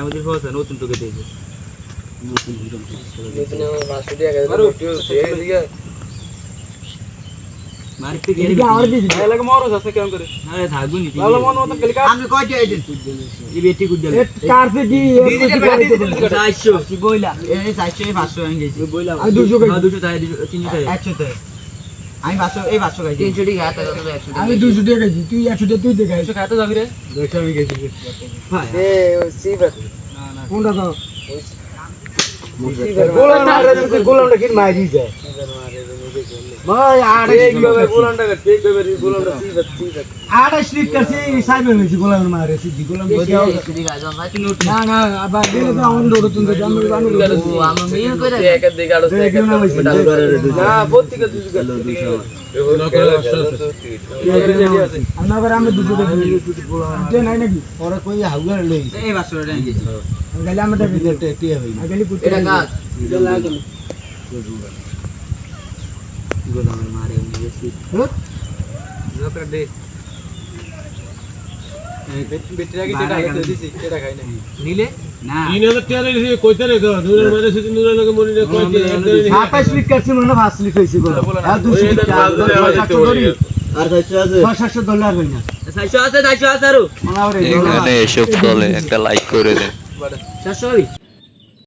মায়াবতীর ফস নতুন তোকে দিয়েছে নতুন আমার 500 টাকা এদিকে মারতে গেলে আর দিছি লাগে মরস আছে কেমন করে আরে থাকবো নি ভালো মন মত খালি আমি কয়টা আইছেন এই বেটি কুদ দিলে কারতে কি 400 কি বইলা এই 400 এই 500 আমি গেছি বইলা আর 200 টাকা 200 টাকা 300 টাকা 100 টাকা আমি 500 এই 500 গাইছি 300 টাকা হাতে কত 100 টাকা আমি 200 টাকা গাইছি তুই 100 টাকা তুই দে গাইছ খাতে যাবি রে 200 আমি গেছি ভাই এ ও সিফাত না না কোনটা তো গোলাম মারে তুই গোলামটা কি মারি যায় ভাই আরে এইভাবে গোলামটা ঠিক ভাবে গোলামটা সিফাত আরে স্লিপ করছি সাইবে হইছি গোলাম মারে সিজি গোলাম বজাও সিজি গাজ ভাই তুই না না আবার দিলে তো আমন দৌড় তুমি জানো জানো ও আমি মিল কইরা এক দিকে আড়ো এক না প্রত্যেক দিকে আমরা আবার আমরা দুটো তে নাই নাকি ওরা কই হাউগার লই এই বাসুরা নিয়ে গেছি গেলে আমরা ভিতরতে টিয়া হই গেলি পুত্র এটা কাজ লাগল গোলাম মারে নিয়ে গেছি জোকর দে এই বেটিরা কি এটা খাইতে দিছি এটা খাই না নিলে না 3000 টাকা দিছি কইতে রে তো নুরের মাঝে সিটি নুরের লগে মনি রে কইতে 28 লিট কাছে মনে 5 লিট হইছে গোলাম আর 200 টাকা আর 600 ডলার হই না 600 আছে 400 আছে আরো এখানে এসব চলে একটা লাইক করে দেন 400